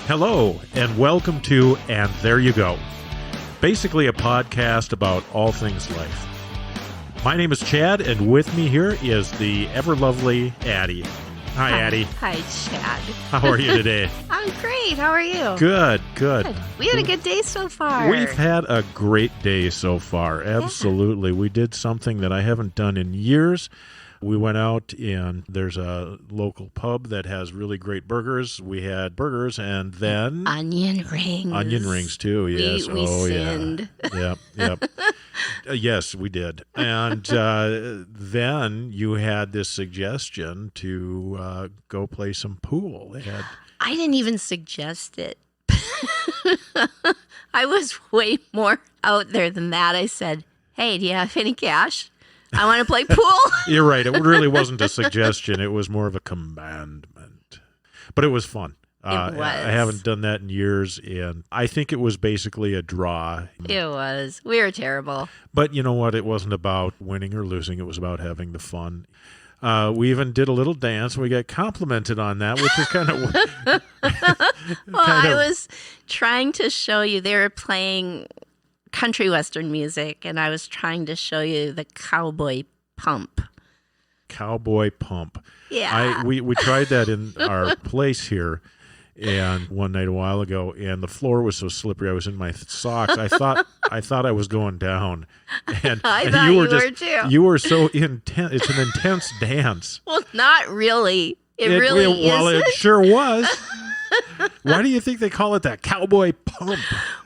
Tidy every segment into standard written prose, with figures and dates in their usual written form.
Hello, and welcome to And There You Go, basically a podcast about all things life. My name is Chad, and with me here is the ever-lovely Addie. Hi, Addie. Hi, Chad. How are you today? I'm great. How are you? Good. We had a good day so far. We've had a great day so far. Absolutely. We did something that I haven't done in years. We went out, and there's a local pub that has really great burgers. We had burgers, and then onion rings. Onion rings, too, yes. We sinned. Yeah. Yep. Yes, we did. And then you had this suggestion to go play some pool. I didn't even suggest it. I was way more out there than that. I said, hey, do you have any cash? I want to play pool. You're right. It really wasn't a suggestion. It was more of a commandment. But it was fun. It was. I haven't done that in years, and I think it was basically a draw. It was. We were terrible. But you know what? It wasn't about winning or losing. It was about having the fun. We even did a little dance. We got complimented on that, which was kind of... I was trying to show you. They were playing country western music, and I was trying to show you the cowboy pump. Cowboy pump. Yeah. We tried that in our place here, and one night a while ago, and the floor was so slippery. I was in my socks. I thought I was going down, and thought you were too. You were so intense. It's an intense dance. Well, not really. It really is. Well, it sure was. Why do you think they call it that cowboy pump?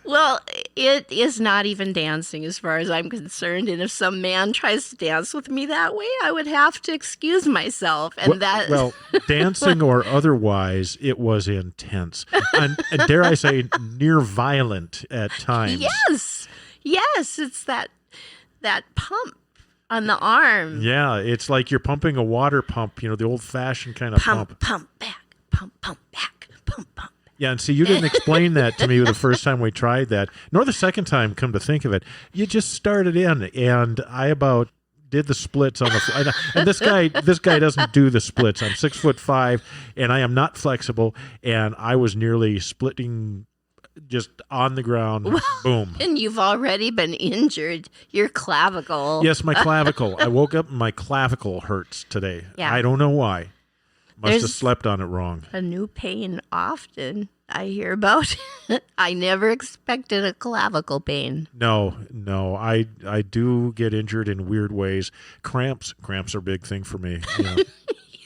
Well, it is not even dancing as far as I'm concerned. And if some man tries to dance with me that way, I would have to excuse myself. And well, dancing or otherwise, it was intense. And dare I say, near violent at times. Yes. It's that pump on the arm. Yeah, it's like you're pumping a water pump, the old-fashioned kind of pump. Pump back, pump back, pump. Yeah, and see, you didn't explain that to me the first time we tried that, nor the second time, come to think of it. You just started in, and I about did the splits on the floor. And this guy doesn't do the splits. I'm 6'5", and I am not flexible, and I was nearly splitting just on the ground. Boom. And you've already been injured. Your clavicle. Yes, my clavicle. I woke up and my clavicle hurts today. Yeah. I don't know why. Must have slept on it wrong. A new pain often I hear about. I never expected a clavicle pain. No. I do get injured in weird ways. Cramps are a big thing for me.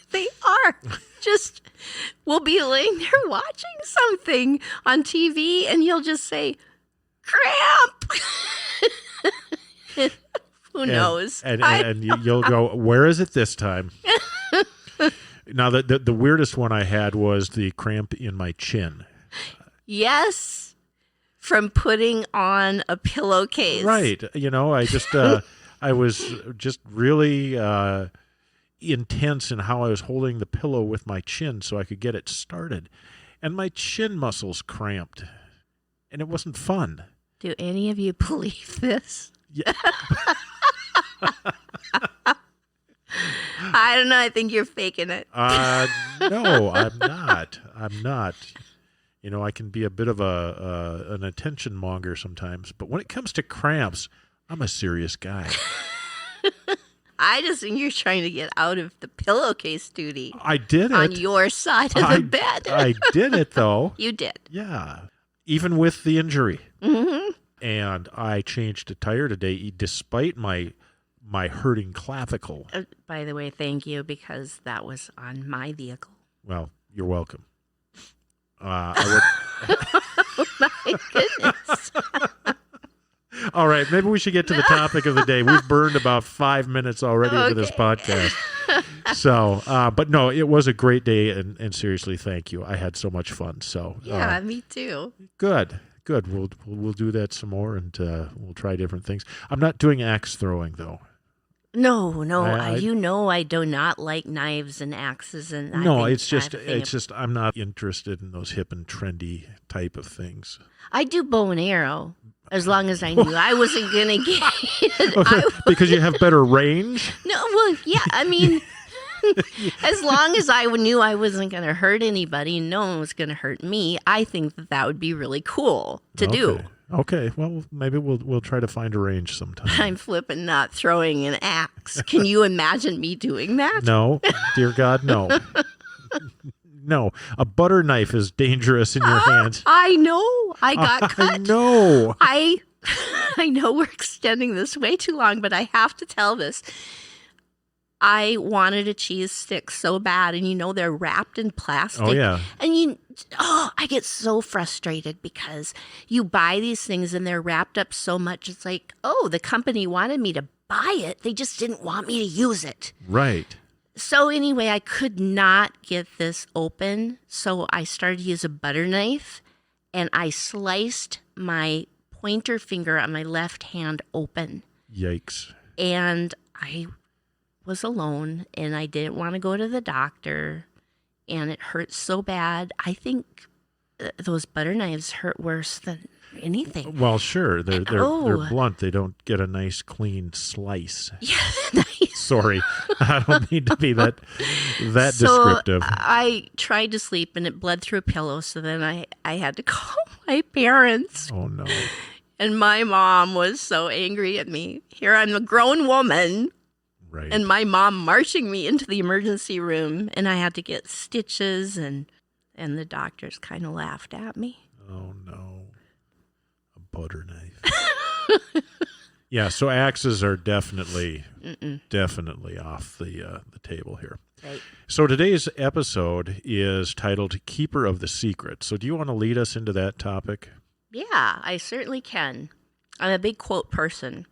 They are. Just, we'll be laying there watching something on TV, and you'll just say, cramp. Who knows? And you'll go, where is it this time? Now, the weirdest one I had was the cramp in my chin. Yes, from putting on a pillowcase. Right. I just I was just really intense in how I was holding the pillow with my chin so I could get it started. And my chin muscles cramped. And it wasn't fun. Do any of you believe this? Yeah. I don't know. I think you're faking it. No, I'm not. I can be a bit of an attention monger sometimes, but when it comes to cramps, I'm a serious guy. I just think you're trying to get out of the pillowcase duty. I did it. On your side of the bed. I did it, though. You did. Yeah. Even with the injury. Mm-hmm. And I changed a tire today despite my hurting clavicle. By the way, thank you, because that was on my vehicle. Well, you're welcome. Oh, my goodness. All right, maybe we should get to the topic of the day. We've burned about 5 minutes already into this podcast. So, but no, it was a great day, and seriously, thank you. I had so much fun. So yeah, me too. Good. We'll do that some more, and we'll try different things. I'm not doing axe throwing though. No, I do not like knives and axes, and no, it's just I'm not interested in those hip and trendy type of things. I do bow and arrow. As long as I knew I wasn't going to get it. Because you have better range? No, well, yeah, I mean, As long as I knew I wasn't going to hurt anybody and no one was going to hurt me, I think that would be really cool to do. Okay, well, maybe we'll try to find a range sometime. I'm flipping not throwing an axe. Can you imagine me doing that? No, dear God, no. No, a butter knife is dangerous in your hands. I know. I got cut. I know. I know we're extending this way too long, but I have to tell this. I wanted a cheese stick so bad, and they're wrapped in plastic. Oh, yeah. And I get so frustrated because you buy these things and they're wrapped up so much. It's like, oh, the company wanted me to buy it. They just didn't want me to use it. Right. So anyway, I could not get this open. So I started to use a butter knife, and I sliced my pointer finger on my left hand open. Yikes. And I was alone, and I didn't want to go to the doctor, and it hurt so bad. I think those butter knives hurt worse than anything. Well, sure. They're blunt. They don't get a nice clean slice. Yeah, nice. Sorry. I don't mean to be that descriptive. I tried to sleep, and it bled through a pillow, so then I had to call my parents. Oh, no. And my mom was so angry at me. Here I'm a grown woman. Right. And my mom marching me into the emergency room, and I had to get stitches, and the doctors kind of laughed at me. Oh, no. A butter knife. Yeah, so axes are definitely off the table here. Right. So today's episode is titled Keeper of the Secret. So do you want to lead us into that topic? Yeah, I certainly can. I'm a big quote person,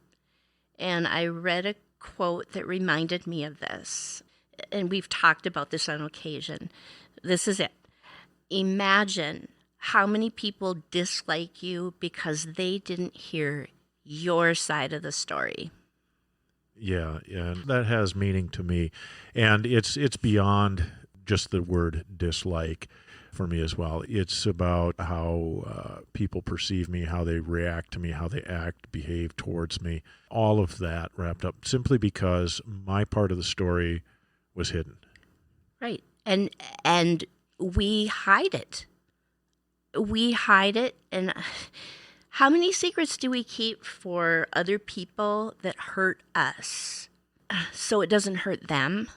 and I read a quote that reminded me of this, and we've talked about this on occasion. This is it. Imagine how many people dislike you because they didn't hear your side of the story. Yeah, that has meaning to me, and it's beyond just the word dislike for me as well. It's about how people perceive me, how they react to me, how they act, behave towards me. All of that wrapped up simply because my part of the story was hidden. Right. And we hide it. We hide it. And how many secrets do we keep for other people that hurt us so it doesn't hurt them?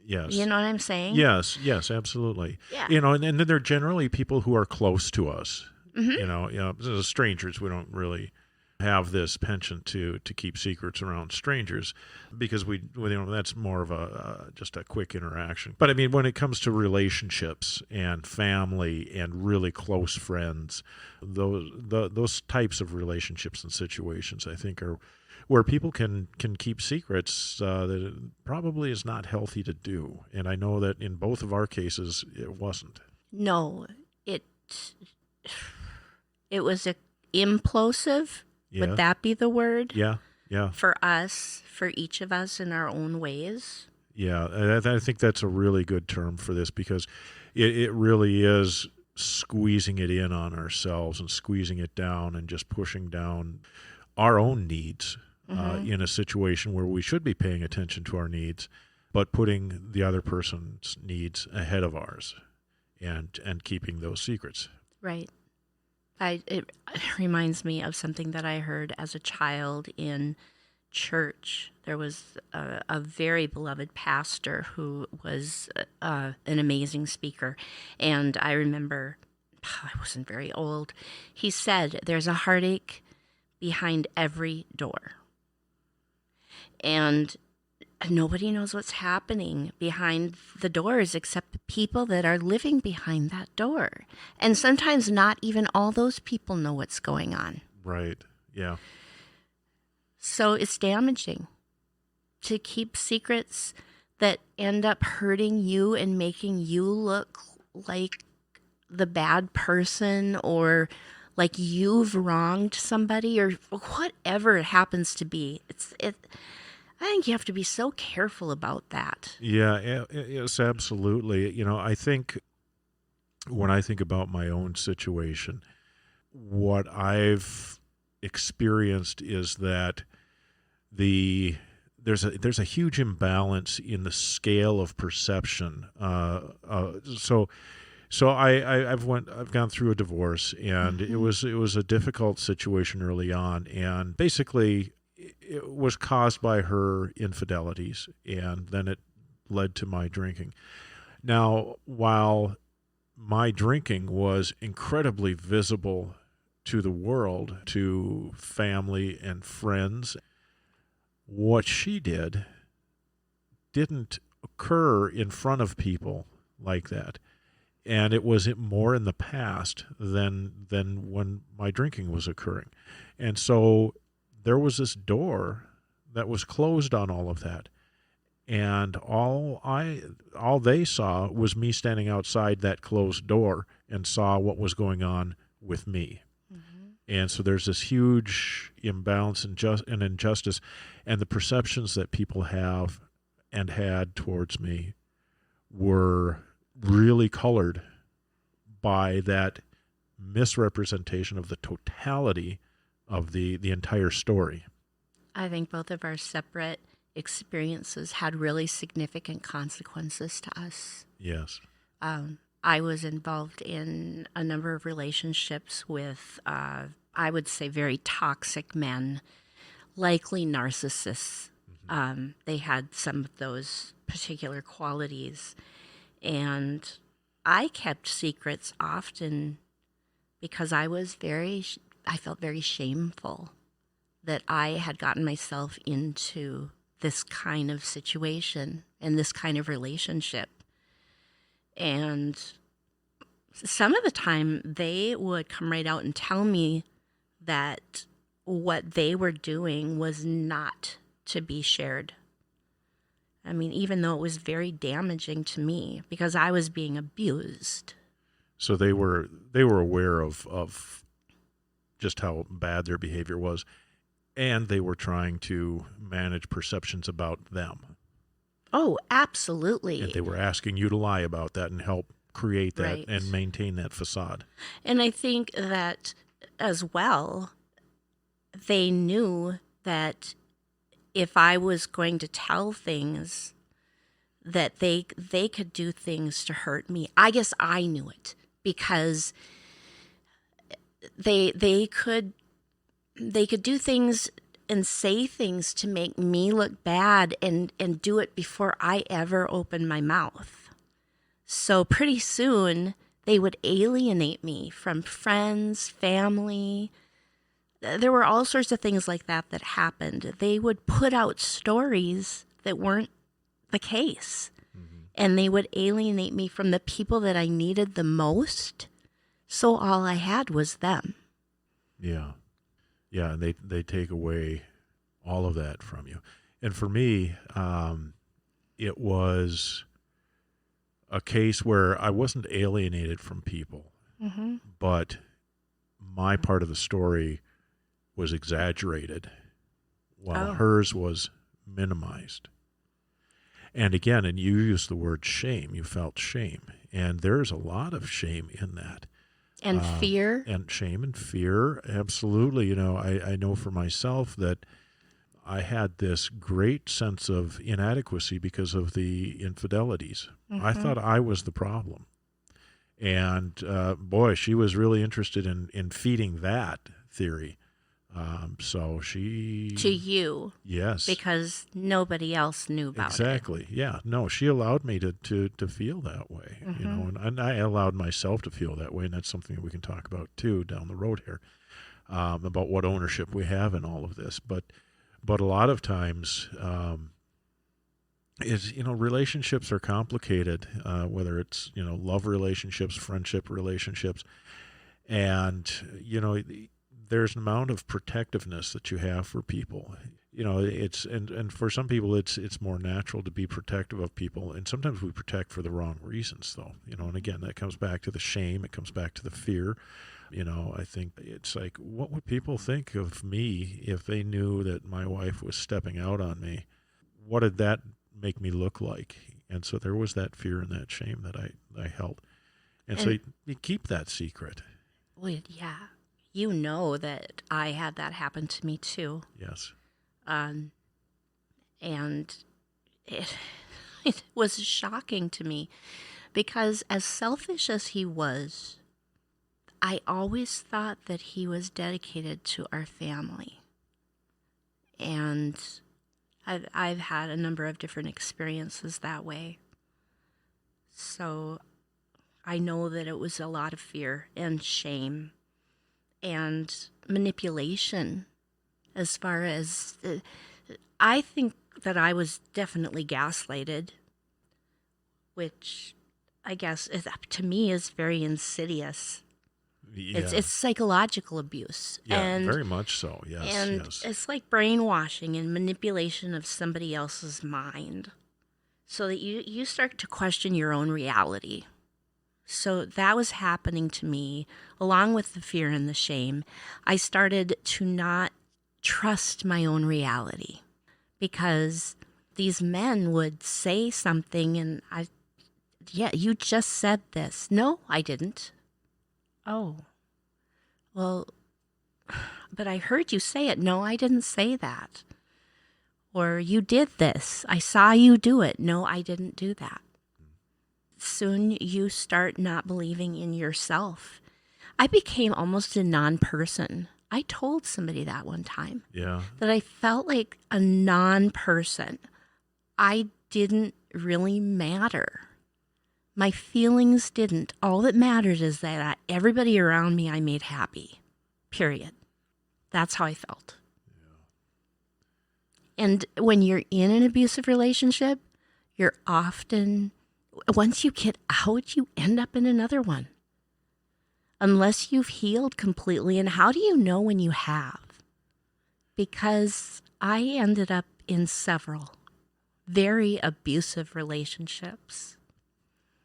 Yes. You know what I'm saying? Yes, absolutely. Yeah. And then they're generally people who are close to us. Mm-hmm. As strangers, we don't really have this penchant to keep secrets around strangers because that's more of just a quick interaction. But I mean, when it comes to relationships and family and really close friends, those types of relationships and situations, I think, are where people can keep secrets that it probably is not healthy to do. And I know that in both of our cases, it wasn't. No, it was implosive. Yeah. Would that be the word? Yeah. For us, for each of us in our own ways. Yeah, I think that's a really good term for this because it really is squeezing it in on ourselves and squeezing it down and just pushing down our own needs in a situation where we should be paying attention to our needs, but putting the other person's needs ahead of ours and keeping those secrets. Right. It reminds me of something that I heard as a child in church. There was a very beloved pastor who was an amazing speaker. And I remember, I wasn't very old, he said, there's a heartache behind every door. And nobody knows what's happening behind the doors except the people that are living behind that door. And sometimes not even all those people know what's going on. Right. Yeah. So it's damaging to keep secrets that end up hurting you and making you look like the bad person or like you've wronged somebody or whatever it happens to be. I think you have to be so careful about that. Yeah, yes, absolutely. I think when I think about my own situation, what I've experienced is that the there's a huge imbalance in the scale of perception. So I've gone through a divorce, and it was a difficult situation early on, and basically it was caused by her infidelities, and then it led to my drinking. Now, while my drinking was incredibly visible to the world, to family and friends, what she didn't occur in front of people like that. And it was more in the past than when my drinking was occurring. And so there was this door that was closed on all of that. And all they saw was me standing outside that closed door and saw what was going on with me. And so there's this huge imbalance and injustice, and the perceptions that people have and had towards me were really colored by that misrepresentation of the totality of the entire story. I think both of our separate experiences had really significant consequences to us. Yes. I was involved in a number of relationships with, I would say, very toxic men, likely narcissists. They had some of those particular qualities. And I kept secrets often because I felt very shameful that I had gotten myself into this kind of situation and this kind of relationship. And some of the time they would come right out and tell me that what they were doing was not to be shared. I mean, even though it was very damaging to me because I was being abused. So they were aware of just how bad their behavior was, and they were trying to manage perceptions about them. Oh, absolutely. And they were asking you to lie about that and help create that Right. and maintain that facade. And I think that as well, they knew that if I was going to tell things, that they could do things to hurt me. I guess I knew it because they could do things and say things to make me look bad and do it before I ever opened my mouth. So pretty soon they would alienate me from friends, family. There were all sorts of things like that happened. They would put out stories that weren't the case. And they would alienate me from the people that I needed the most. So all I had was them. Yeah. Yeah, and they take away all of that from you. And for me, it was a case where I wasn't alienated from people, but my part of the story was exaggerated while hers was minimized. And again, and you used the word shame. You felt shame. And there's a lot of shame in that. And fear. And shame and fear, absolutely. You know, I know for myself that I had this great sense of inadequacy because of the infidelities. I thought I was the problem. And boy, she was really interested in feeding that theory. So she... To you. Yes. Because nobody else knew about it. Exactly. Yeah. No, she allowed me to feel that way, you know, and I allowed myself to feel that way. And that's something that we can talk about too down the road here, about what ownership we have in all of this. But a lot of times, relationships are complicated, whether it's, love relationships, friendship relationships, and, there's an amount of protectiveness that you have for people. It's and for some people it's more natural to be protective of people, and sometimes we protect for the wrong reasons, though. And again, that comes back to the shame, it comes back to the fear. I think it's like, what would people think of me if they knew that my wife was stepping out on me? What did that make me look like? And so there was that fear and that shame that I held, and so you keep that secret. Well, yeah. You know that I had that happen to me too. Yes. And it, it was shocking to me because, as selfish as he was, I always thought that he was dedicated to our family. And I've had a number of different experiences that way. So I know that it was a lot of fear and shame and manipulation as far as I think that I was definitely gaslighted, which I guess is, to me, is very insidious. Yeah. It's psychological abuse. Yeah, and very much so. Yes, and yes. it's like brainwashing and manipulation of somebody else's mind, so that you start to question your own reality. So that was happening to me, along with the fear and the shame. I started to not trust my own reality because these men would say something and yeah, you just said this. No, I didn't. Oh, well, but I heard you say it. No, I didn't say that. Or you did this. I saw you do it. No, I didn't do that. Soon you start not believing in yourself. I became almost a non-person. I told somebody that one time. Yeah. That I felt like a non-person. I didn't really matter. My feelings didn't. All that mattered is that everybody around me I made happy. Period. That's how I felt. Yeah. And when you're in an abusive relationship, you're often, once you get out, you end up in another one. Unless you've healed completely. And how do you know when you have? Because I ended up in several very abusive relationships.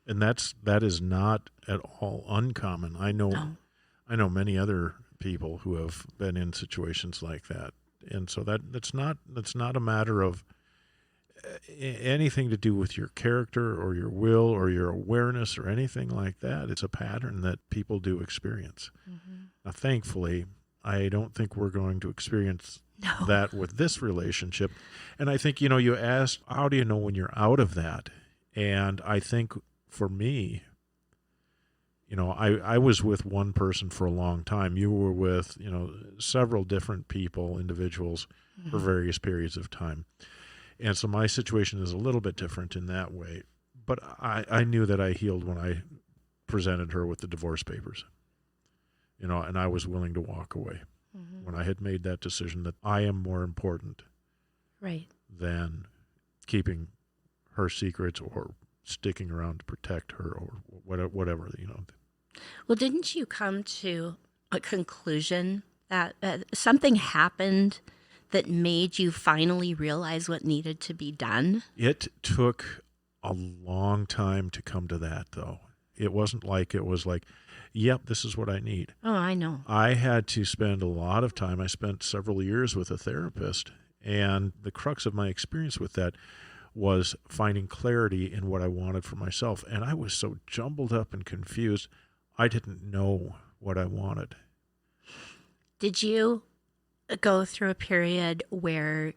And that is not at all uncommon. I know many other people who have been in situations like that. And so that's not a matter of anything to do with your character or your will or your awareness or anything like that. It's a pattern that people do experience. Mm-hmm. Now, thankfully, I don't think we're going to experience that with this relationship. And I think, you asked, how do you know when you're out of that? And I think for me, I was with one person for a long time. You were with, several different people, individuals, mm-hmm. for various periods of time. And so my situation is a little bit different in that way. But I knew that I healed when I presented her with the divorce papers, and I was willing to walk away mm-hmm. when I had made that decision that I am more important right. than keeping her secrets or sticking around to protect her or whatever. Well, didn't you come to a conclusion that something happened that made you finally realize what needed to be done? It took a long time to come to that, though. It wasn't like it was like, yep, this is what I need. Oh, I know. I had to spend a lot of time. I spent several years with a therapist, and the crux of my experience with that was finding clarity in what I wanted for myself. And I was so jumbled up and confused, I didn't know what I wanted. Did you go through a period where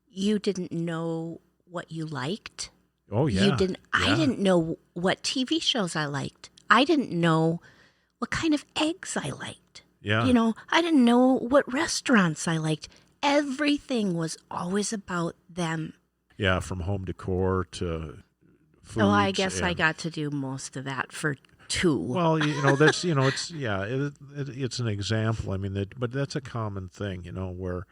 you didn't know what you liked? Oh, yeah. You didn't. Yeah. I didn't know what TV shows I liked. I didn't know what kind of eggs I liked. Yeah. I didn't know what restaurants I liked. Everything was always about them. Yeah, from home decor to food. Oh, I guess I got to do most of that for two. Well, that's it's an example. I mean, but that's a common thing, where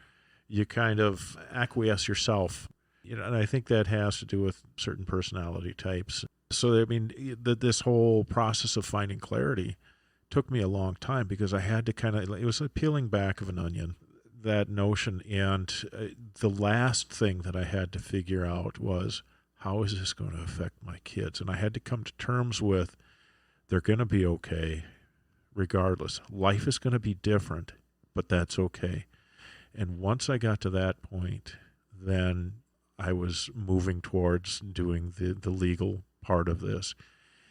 you kind of acquiesce yourself, and I think that has to do with certain personality types. So, I mean, this whole process of finding clarity took me a long time because I had to it was like peeling back of an onion, that notion. And the last thing that I had to figure out was, how is this going to affect my kids? And I had to come to terms with, they're going to be okay regardless. Life is going to be different, but that's okay. And once I got to that point, then I was moving towards doing the legal part of this.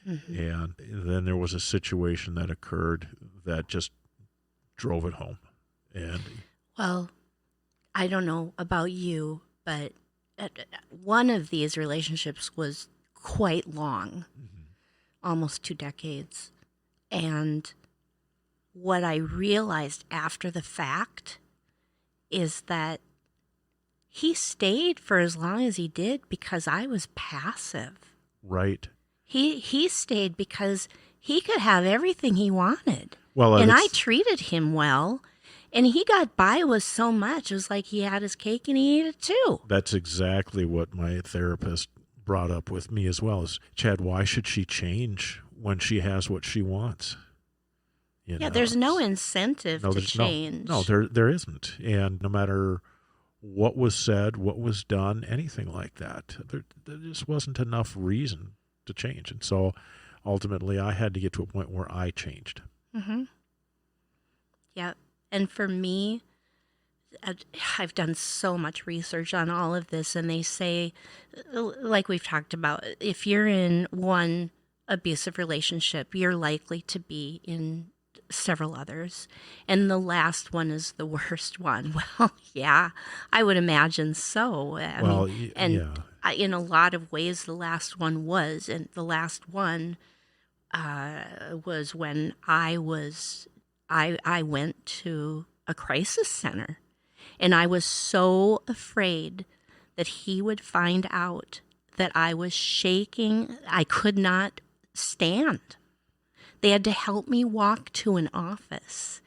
Mm-hmm. And then there was a situation that occurred that just drove it home. And well, I don't know about you, but one of these relationships was quite long, almost 2 decades. And what I realized after the fact is that he stayed for as long as he did because I was passive. Right. He stayed because he could have everything he wanted. Well, and I treated him well. And he got by with so much. It was like he had his cake and he ate it too. That's exactly what my therapist brought up with me as well. Is, Chad, why should she change when she has what she wants? You know, there's no incentive to change. No, there isn't. And no matter what was said, what was done, anything like that, there just wasn't enough reason to change. And so ultimately I had to get to a point where I changed. Mm-hmm. Yep. And for me, I've done so much research on all of this, and they say, like we've talked about, if you're in one abusive relationship, you're likely to be in several others. And the last one is the worst one. Well, yeah, I would imagine so. I mean, in a lot of ways, the last one was. And the last one was when I went to a crisis center, and I was so afraid that he would find out that I was shaking. I could not stand. They had to help me walk to an office,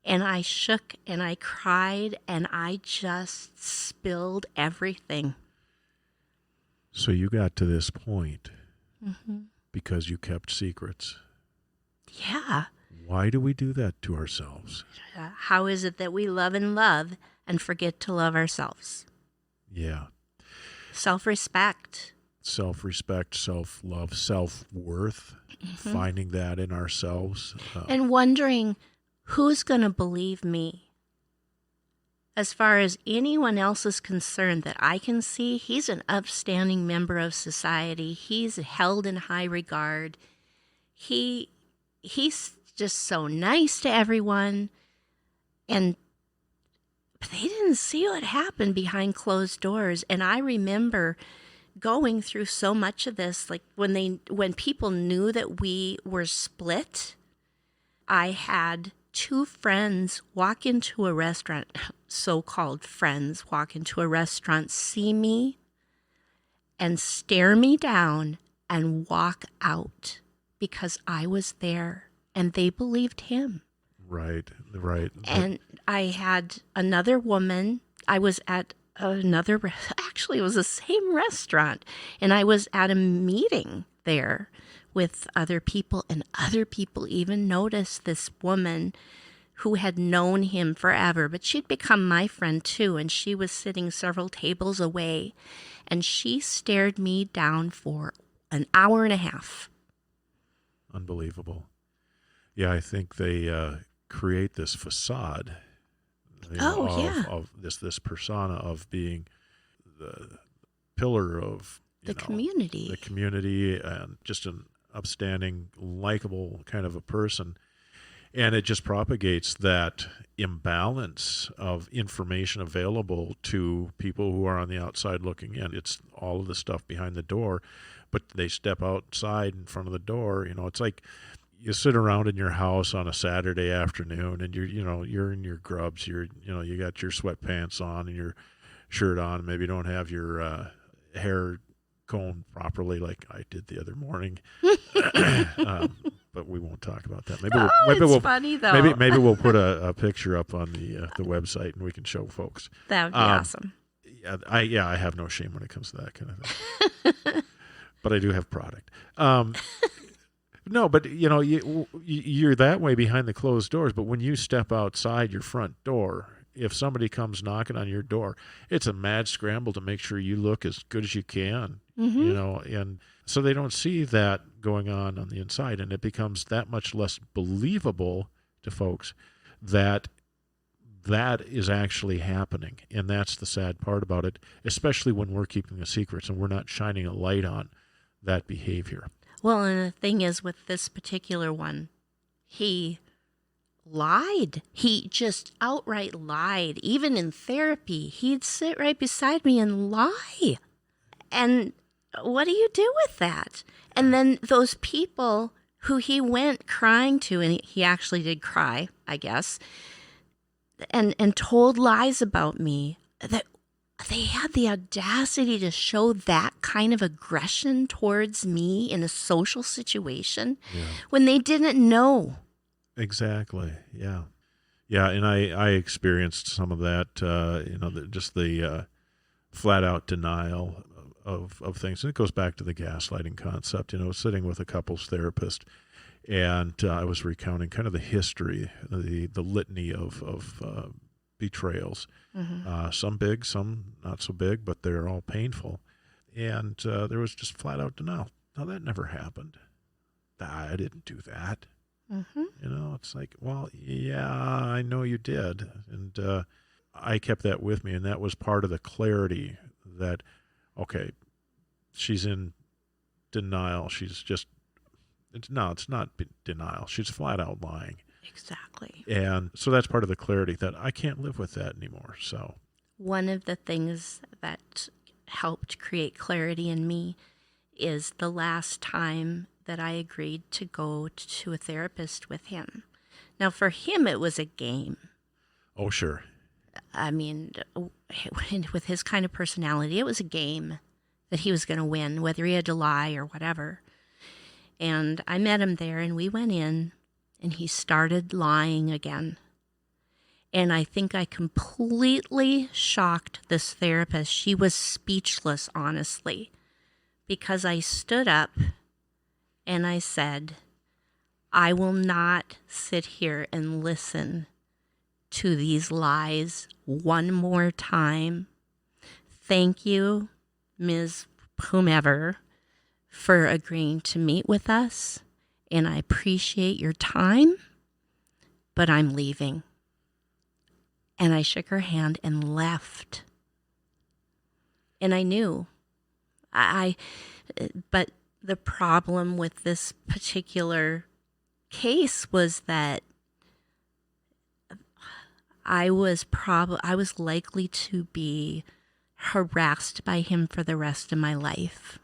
and I shook and I cried and I just spilled everything. So you got to this point because you kept secrets. Yeah. Why do we do that to ourselves? How is it that we love and forget to love ourselves? Yeah. Self-respect. Self-respect, self-love, self-worth, finding that in ourselves. And wondering, who's going to believe me? As far as anyone else is concerned that I can see, he's an upstanding member of society. He's held in high regard. He's just so nice to everyone. But they didn't see what happened behind closed doors. And I remember going through so much of this, like when people knew that we were split, I had 2 friends walk into a restaurant, so-called friends walk into a restaurant, see me and stare me down and walk out because I was there. And they believed him. Right. And I had another woman. I was at actually, it was the same restaurant. And I was at a meeting there with other people. And other people even noticed this woman who had known him forever. But she'd become my friend too. And she was sitting several tables away. And she stared me down for an hour and a half. Unbelievable. Yeah, I think they create this facade of this persona of being the pillar of the community. The community, and just an upstanding, likable kind of a person. And it just propagates that imbalance of information available to people who are on the outside looking in. It's all of the stuff behind the door, but they step outside in front of the door. It's like you sit around in your house on a Saturday afternoon, and you're in your grubs. You got your sweatpants on and your shirt on. Maybe you don't have your hair combed properly, like I did the other morning. But we won't talk about that. Maybe funny though. Maybe we'll put a picture up on the website, and we can show folks. That would be awesome. Yeah, I have no shame when it comes to that kind of thing. But I do have product. No, but you're that way behind the closed doors. But when you step outside your front door, if somebody comes knocking on your door, it's a mad scramble to make sure you look as good as you can. And so they don't see that going on the inside, and it becomes that much less believable to folks that is actually happening. And that's the sad part about it, especially when we're keeping the secrets and we're not shining a light on that behavior. Well, and the thing is with this particular one, he lied. He just outright lied. Even in therapy, he'd sit right beside me and lie. And what do you do with that? And then those people who he went crying to, and he actually did cry, I guess, and told lies about me, that they had the audacity to show that kind of aggression towards me in a social situation when they didn't know. Exactly. Yeah. Yeah. And I experienced some of that, just the flat out denial of things. And it goes back to the gaslighting concept, sitting with a couples therapist. And I was recounting kind of the history, the litany of betrayals. Mm-hmm. Some big, some not so big, but they're all painful. And there was just flat out denial. No, that never happened. I didn't do that. Mm-hmm. It's like, well, yeah, I know you did. And I kept that with me. And that was part of the clarity that, okay, she's in denial. She's just, it's not denial. She's flat out lying. Exactly. And so that's part of the clarity that I can't live with that anymore. So one of the things that helped create clarity in me is the last time that I agreed to go to a therapist with him. Now, for him, it was a game. Oh, sure. I mean, with his kind of personality, it was a game that he was going to win, whether he had to lie or whatever. And I met him there, and we went in, and he started lying again. And I think I completely shocked this therapist. She was speechless, honestly, because I stood up and I said, I will not sit here and listen to these lies one more time. Thank you, Ms. Whomever, for agreeing to meet with us, and I appreciate your time, but I'm leaving. And I shook her hand and left. And I knew. But the problem with this particular case was that I was likely to be harassed by him for the rest of my life.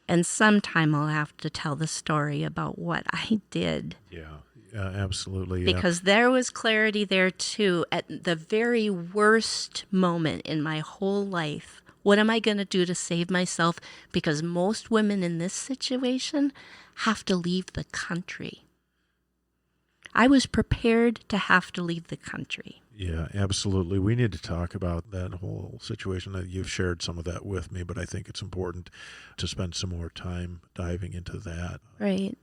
And sometime I'll have to tell the story about what I did. Yeah, absolutely. Because there was clarity there too. At the very worst moment in my whole life, what am I going to do to save myself? Because most women in this situation have to leave the country. I was prepared to have to leave the country. Yeah, absolutely. We need to talk about that whole situation. You've shared some of that with me, but I think it's important to spend some more time diving into that. Right.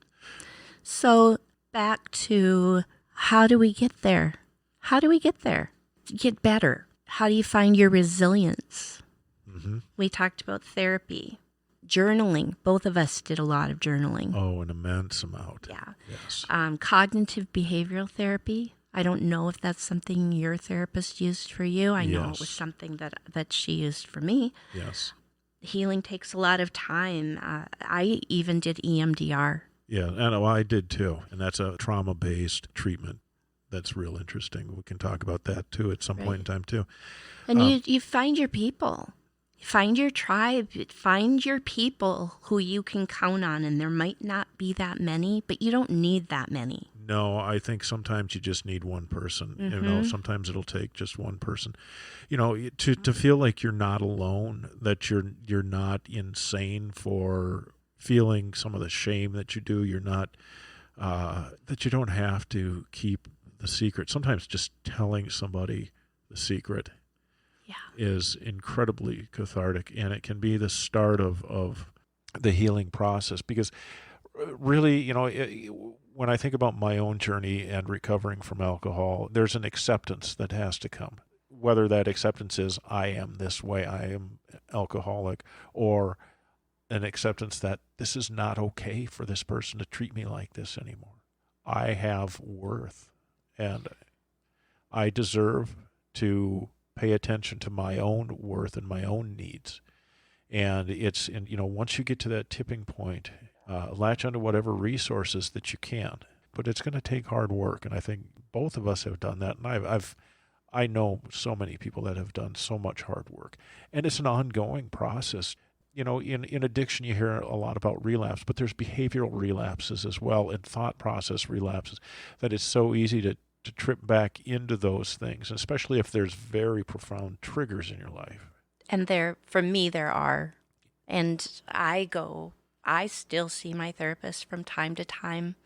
So back to, how do we get there? How do we get there? Get better. How do you find your resilience? Mm-hmm. We talked about therapy. Journaling. Both of us did a lot of journaling. Oh, an immense amount. Yeah. Yes. Cognitive behavioral therapy. I don't know if that's something your therapist used for you. I know it was something that she used for me. Yes. Healing takes a lot of time. I even did EMDR. Yeah, and I did too. And that's a trauma-based treatment. That's real interesting. We can talk about that too at some point in time too. And you find your people. Find your tribe. Find your people who you can count on. And there might not be that many, but you don't need that many. No, I think sometimes you just need one person. Mm-hmm. Sometimes it'll take just one person. To feel like you're not alone, that you're not insane for feeling some of the shame that you do. You're not that you don't have to keep the secret. Sometimes just telling somebody the secret is incredibly cathartic, and it can be the start of the healing process. Because really, when I think about my own journey and recovering from alcohol, there's an acceptance that has to come. Whether that acceptance is, I am this way, I am alcoholic, or an acceptance that this is not okay for this person to treat me like this anymore. I have worth, and I deserve to pay attention to my own worth and my own needs. And once you get to that tipping point, latch onto whatever resources that you can. But it's going to take hard work. And I think both of us have done that, and I know so many people that have done so much hard work, and it's an ongoing process. In addiction, you hear a lot about relapse, but there's behavioral relapses as well, and thought process relapses, that it's so easy to trip back into those things, especially if there's very profound triggers in your life. And for me, there are. And I still see my therapist from time to time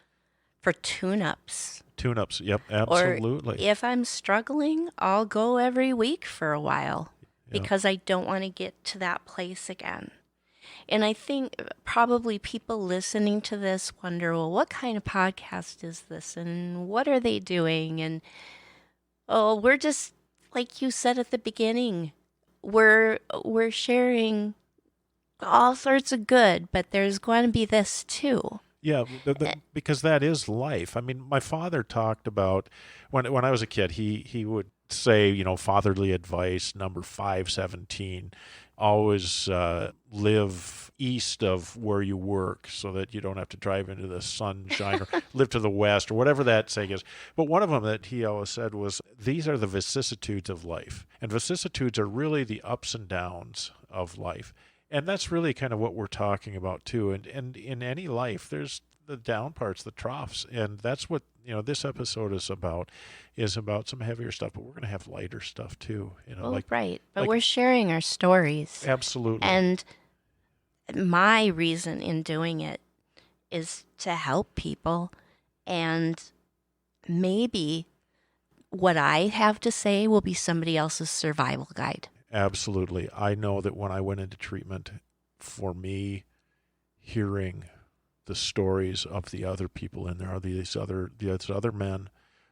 for tune-ups. Tune-ups, yep, absolutely. Or if I'm struggling, I'll go every week for a while because I don't want to get to that place again. And I think probably people listening to this wonder, well, what kind of podcast is this? And what are they doing? And, we're just, like you said at the beginning, we're sharing all sorts of good, but there's going to be this too. Yeah, because that is life. I mean, my father talked about, when I was a kid, he would say, fatherly advice, number 517, always live east of where you work so that you don't have to drive into the sunshine, or live to the west, or whatever that saying is. But one of them that he always said was, these are the vicissitudes of life. And vicissitudes are really the ups and downs of life. And that's really kind of what we're talking about too. And in any life, there's the down parts, the troughs, and that's what this episode is about some heavier stuff. But we're going to have lighter stuff too. Right. But we're sharing our stories. Absolutely. And my reason in doing it is to help people, and maybe what I have to say will be somebody else's survival guide. Absolutely. I know that when I went into treatment, for me, hearing the stories of the other people in there, these other men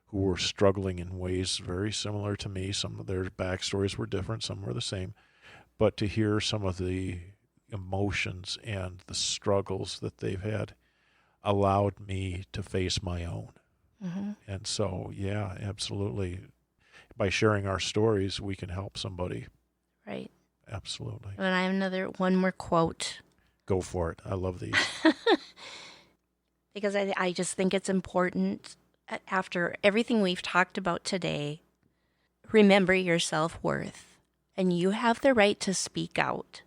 who were struggling in ways very similar to me. Some of their backstories were different, some were the same. But to hear some of the emotions and the struggles that they've had allowed me to face my own. Mm-hmm. And so, yeah, absolutely. By sharing our stories, we can help somebody. Right. Absolutely. And I have one more quote. Go for it. I love these. Because I just think it's important, after everything we've talked about today, remember your self-worth. And you have the right to speak out.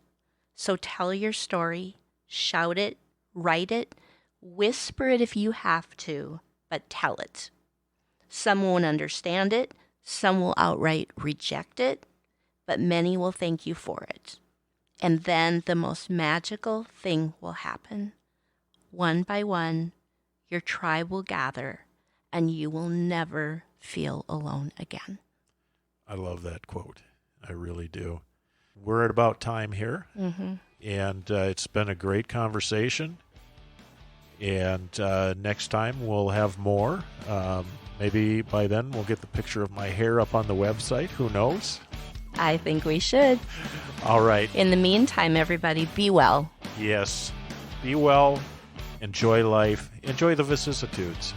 So tell your story, shout it, write it, whisper it if you have to, but tell it. Some won't understand it, some will outright reject it, but many will thank you for it. And then the most magical thing will happen. One by one, your tribe will gather, and you will never feel alone again. I love that quote. I really do. We're at about time here, and it's been a great conversation. And next time we'll have more. Maybe by then we'll get the picture of my hair up on the website. Who knows? I think we should. All right. In the meantime, everybody, be well. Yes. Be well. Enjoy life. Enjoy the vicissitudes.